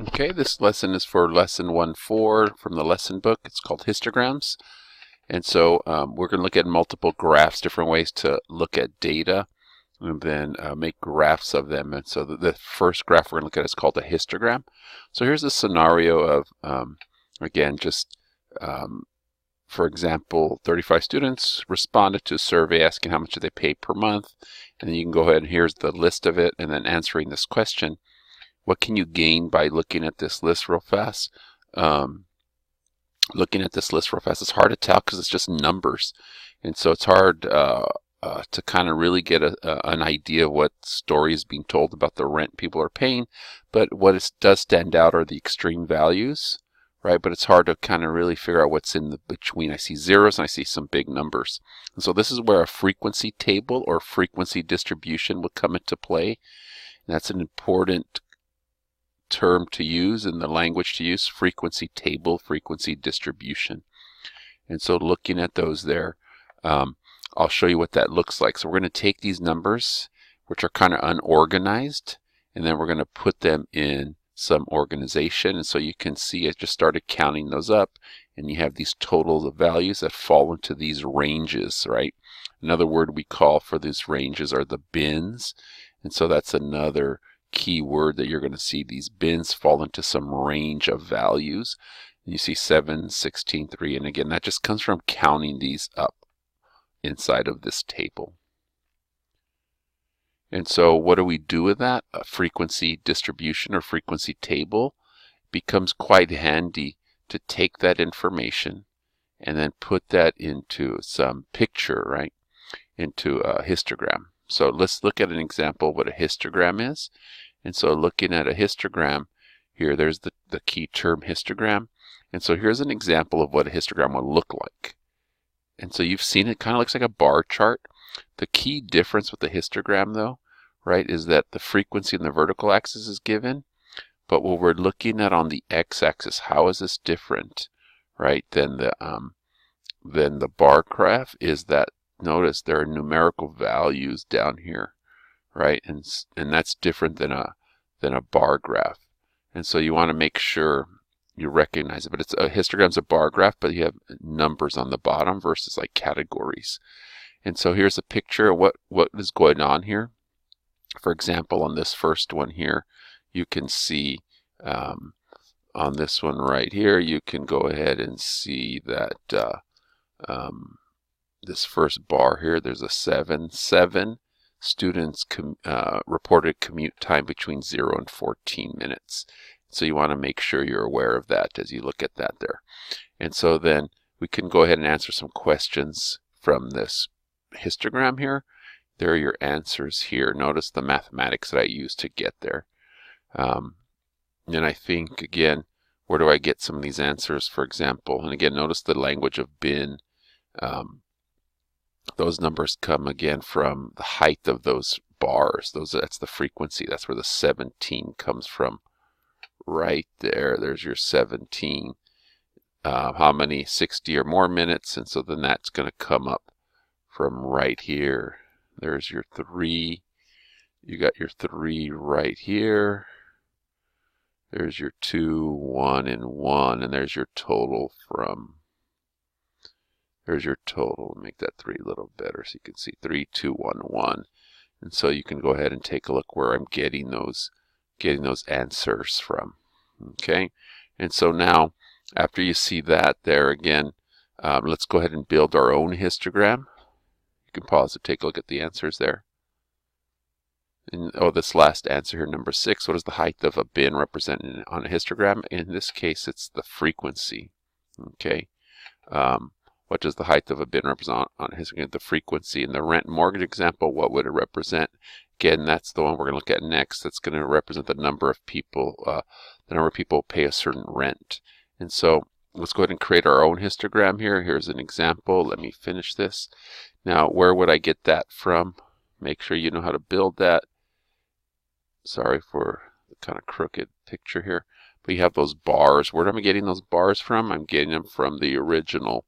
Okay, this lesson is for lesson 1-4 from the lesson book. It's called Histograms. And so we're going to look at multiple graphs, different ways to look at data, and then make graphs of them. And so the first graph we're going to look at is called a histogram. So here's a scenario of, again, just for example, 35 students responded to a survey asking how much do they pay per month. And then you can go ahead and here's the list of it, and then answering this question. What can you gain by looking at this list real fast? Looking at this list real fast, it's hard to tell because it's just numbers. And so it's hard to kind of really get an idea of what story is being told about the rent people are paying. But what does stand out are the extreme values, right? But it's hard to kind of really figure out what's in the between. I see zeros and I see some big numbers. And so this is where a frequency table or frequency distribution would come into play. And that's an important term to use in the language to use, frequency table, frequency distribution. And so looking at those there, I'll show you what that looks like. So we're going to take these numbers, which are kind of unorganized, and then we're going to put them in some organization. And so you can see I just started counting those up, and you have these totals of values that fall into these ranges, right? Another word we call for these ranges are the bins. And so that's another key word that you're going to see. These bins fall into some range of values. And you see 7, 16, 3, and again that just comes from counting these up inside of this table. And so what do we do with that? A frequency distribution or frequency table becomes quite handy to take that information and then put that into some picture, right? Into a histogram. So let's look at an example of what a histogram is. And so looking at a histogram here, there's the key term histogram. And so here's an example of what a histogram would look like. And so you've seen it kind of looks like a bar chart. The key difference with the histogram though, right, is that the frequency in the vertical axis is given. But what we're looking at on the x-axis, how is this different, right, than the bar graph is that, notice there are numerical values down here, right? And that's different than a bar graph. And so you want to make sure you recognize it. But it's a histogram's a bar graph, but you have numbers on the bottom versus like categories. And so here's a picture of what is going on here. For example, on this first one here, you can see on this one right here, you can go ahead and see that this first bar here, there's a 7 students reported commute time between 0 and 14 minutes. So you want to make sure you're aware of that as you look at that there. And so then we can go ahead and answer some questions from this histogram here. There are your answers here. Notice the mathematics that I used to get there. And I think, again, where do I get some of these answers, for example? And again, notice the language of bin. Those numbers come again from the height of those bars. That's the frequency. That's where the 17 comes from. Right there. There's your 17. How many? 60 or more minutes. And so then that's going to come up from right here. There's your 3. You got your 3 right here. There's your 2, 1, and 1. And there's your total from... There's your total. Make that 3 a little better so you can see 3, 2, 1, 1. And so you can go ahead and take a look where I'm getting those answers from. Okay, and so now after you see that there again, let's go ahead and build our own histogram. You can pause to take a look at the answers there. And this last answer here, number 6. What is the height of a bin represented on a histogram? In this case, it's the frequency. Okay. What does the height of a bin represent on histogram? The frequency. In the rent mortgage example, what would it represent? Again, that's the one we're going to look at next. That's going to represent the number of people pay a certain rent. And so let's go ahead and create our own histogram here. Here's an example. Let me finish this. Now, where would I get that from? Make sure you know how to build that. Sorry for the kind of crooked picture here. But you have those bars. Where am I getting those bars from? I'm getting them from the original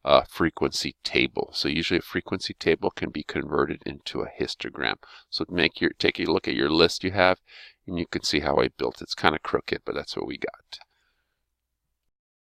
a frequency table. So usually a frequency table can be converted into a histogram. So take a look at your list you have, and you can see how I built it. It's kind of crooked, but that's what we got.